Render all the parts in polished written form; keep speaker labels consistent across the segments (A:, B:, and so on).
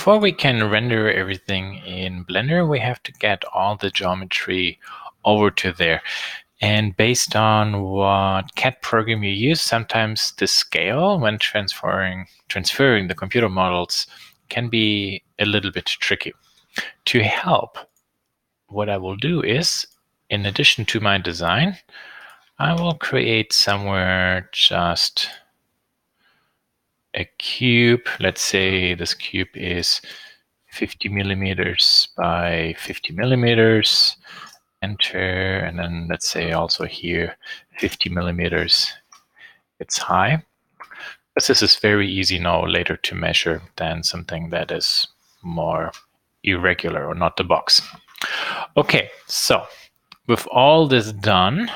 A: Before we can render everything in Blender, we have to get all the geometry over to there. And based on what CAD program you use, sometimes the scale when transferring the computer models can be a little bit tricky. To help, what I will do is, in addition to my design, I will create somewhere just a cube. Let's say this cube is 50 millimeters by 50 millimeters. Enter, and then let's say also here 50 millimeters. It's high. But this is very easy now later to measure than something that is more irregular or not the box. Okay, so with all this done,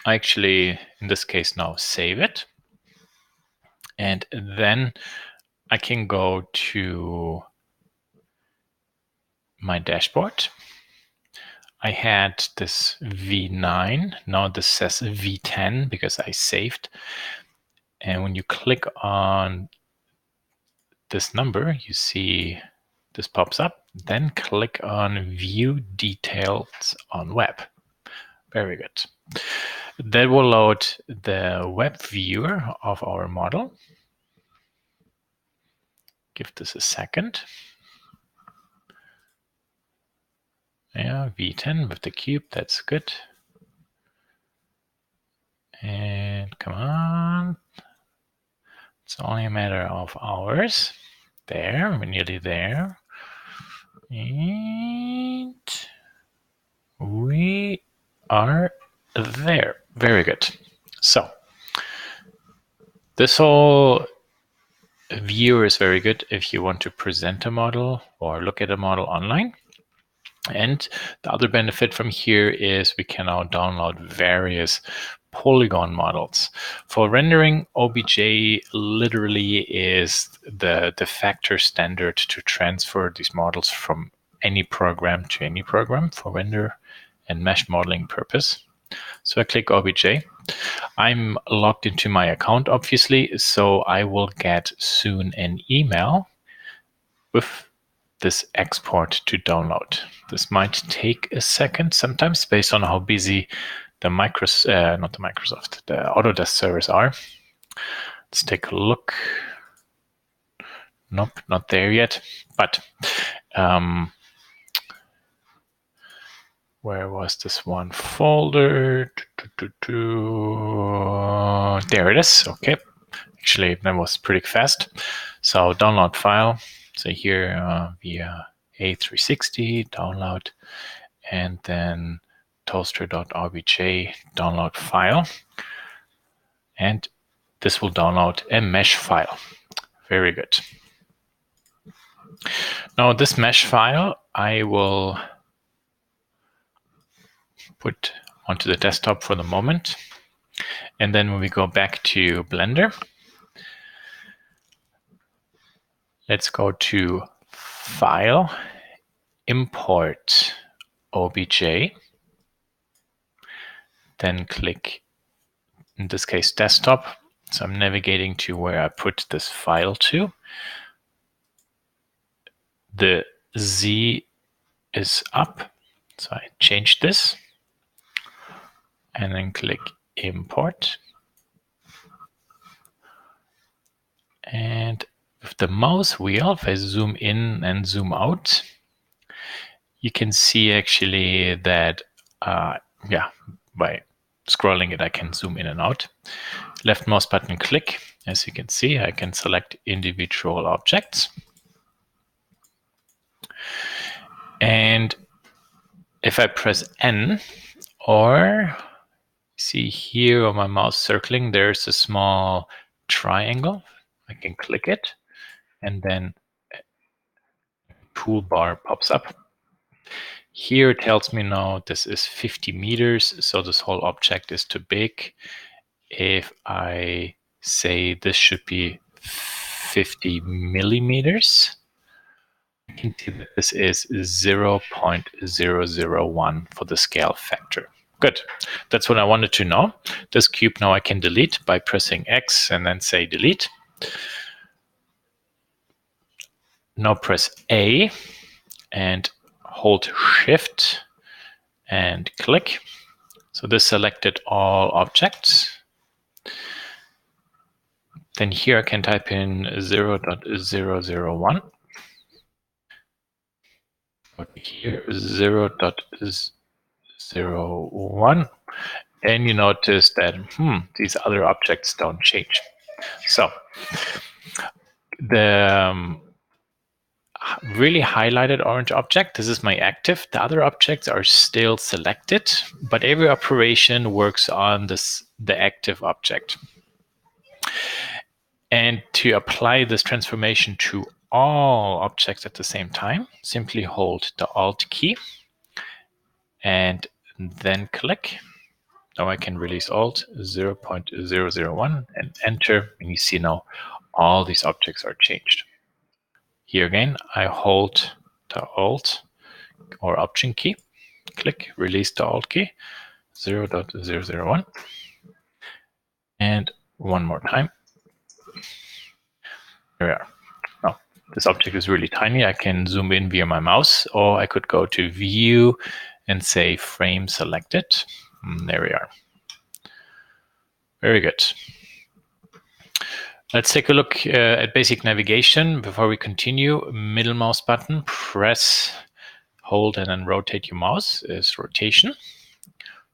A: I actually, in this case now, save it. And then I can go to my dashboard. I had this V9, now this says V10 because I saved. And when you click on this number, you see this pops up. Then click on View Details on Web. Very good. That will load the web viewer of our model. Give this a second. Yeah, V10 with the cube, that's good. And come on. It's only a matter of hours. There, we're nearly there. And we are there. Very good. So this whole viewer is very good if you want to present a model or look at a model online. And the other benefit from here is we can now download various polygon models. For rendering, OBJ literally is the de facto standard to transfer these models from any program to any program for render and mesh modeling purpose. So I click OBJ. I'm logged into my account, obviously, so I will get soon an email with this export to download. This might take a second sometimes based on how busy the Autodesk servers are. Let's take a look. Nope, not there yet. But where was this one folder? There it is. Okay. Actually, that was pretty fast. So download file. So here via A360 download, and then toaster.obj download file. And this will download a mesh file. Very good. Now this mesh file I will put onto the desktop for the moment. And then when we go back to Blender, let's go to File, Import OBJ, then click, in this case, Desktop. So I'm navigating to where I put this file to. The Z is up, so I change this, and then click Import. And with the mouse wheel, if I zoom in and zoom out, you can see actually that, by scrolling it, I can zoom in and out. Left mouse button click. As you can see, I can select individual objects. And if I press N, or see here on my mouse circling, there's a small triangle. I can click it, and then a toolbar pops up. Here it tells me now this is 50 meters, so this whole object is too big. If I say this should be 50 millimeters, I can see that this is 0.001 for the scale factor. Good. That's what I wanted to know. This cube now I can delete by pressing X and then say delete. Now press A and hold Shift and click. So this selected all objects. Then here I can type in 0.001. Here 0.001. And you notice that these other objects don't change. So the really highlighted orange object, this is my active. The other objects are still selected, but every operation works on the active object. And to apply this transformation to all objects at the same time, simply hold the Alt key and then click. Now I can release Alt 0.001 and enter, and you see now all these objects are changed. Here again, I hold the Alt or Option key, click, release the Alt key, 0.001, and one more time. There we are. Now, this object is really tiny. I can zoom in via my mouse, or I could go to View and say Frame Selected. There we are. Very good. Let's take a look at basic navigation. Before we continue, middle mouse button, press, hold, and then rotate your mouse is rotation.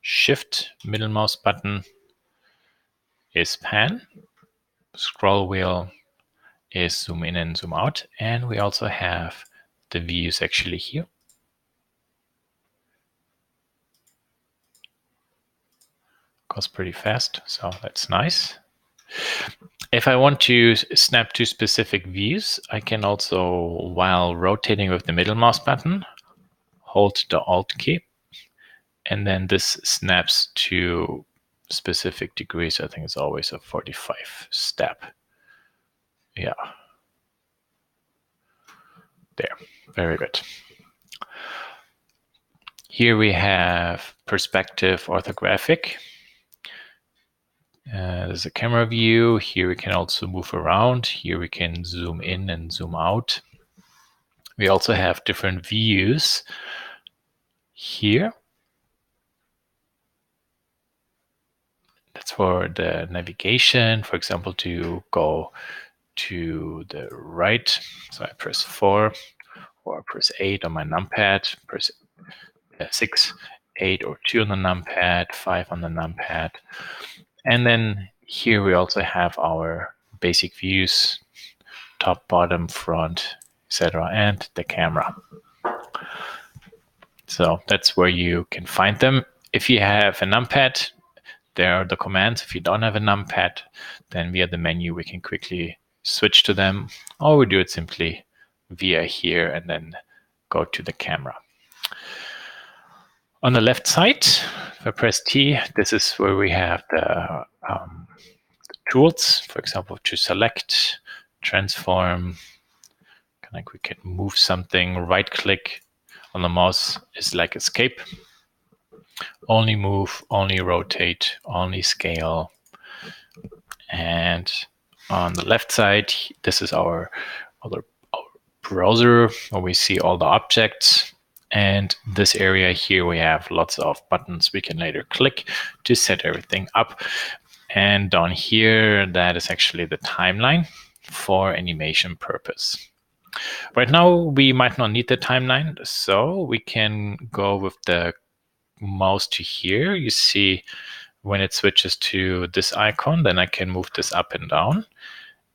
A: Shift, middle mouse button is pan. Scroll wheel is zoom in and zoom out. And we also have the views actually here. Goes pretty fast, so that's nice. If I want to snap to specific views, I can also, while rotating with the middle mouse button, hold the Alt key, and then this snaps to specific degrees. I think it's always a 45 step. Yeah. There. Very good. Here we have perspective orthographic. There's a camera view. Here we can also move around. Here we can zoom in and zoom out. We also have different views here. That's for the navigation, for example, to go to the right. So I press 4 or press 8 on my numpad, press 6, 8 or 2 on the numpad, 5 on the numpad. And then here we also have our basic views, top, bottom, front, etc., and the camera. So that's where you can find them. If you have a numpad, there are the commands. If you don't have a numpad, then via the menu we can quickly switch to them, or we do it simply via here and then go to the camera. On the left side, if I press T, this is where we have the tools, for example, to select, transform, like we can move something, right click on the mouse is like escape, only move, only rotate, only scale. And on the left side, this is our browser where we see all the objects. And this area here, we have lots of buttons we can later click to set everything up. And down here, that is actually the timeline for animation purpose. Right now, we might not need the timeline, so we can go with the mouse to here. You see when it switches to this icon, then I can move this up and down.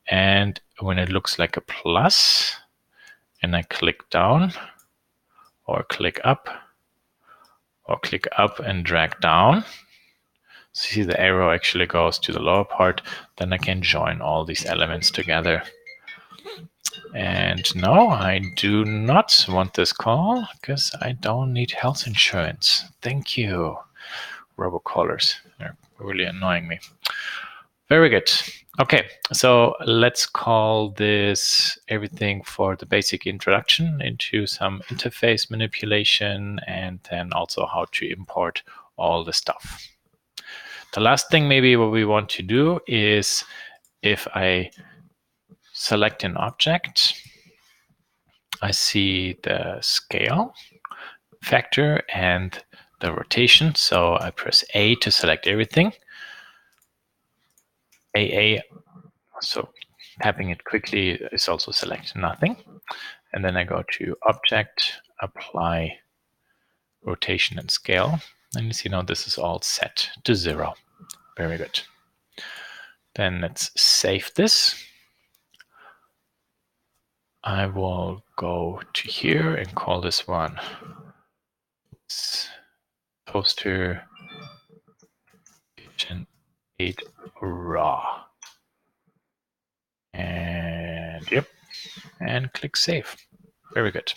A: And when it looks like a plus, and I click down, or click up and drag down. See, the arrow actually goes to the lower part. Then I can join all these elements together. And no, I do not want this call because I don't need health insurance. Thank you, robocallers. They're really annoying me. Very good. Okay, so let's call this everything for the basic introduction into some interface manipulation and then also how to import all the stuff. The last thing maybe what we want to do is if I select an object I see the scale factor and the rotation. So I press A to select everything. AA, so tapping it quickly is also select nothing. And then I go to Object, Apply Rotation and Scale. And you see now this is all set to 0. Very good. Then let's save this. I will go to here and call this one Poster Kitchen 8 Raw. And yep, and click Save. Very good.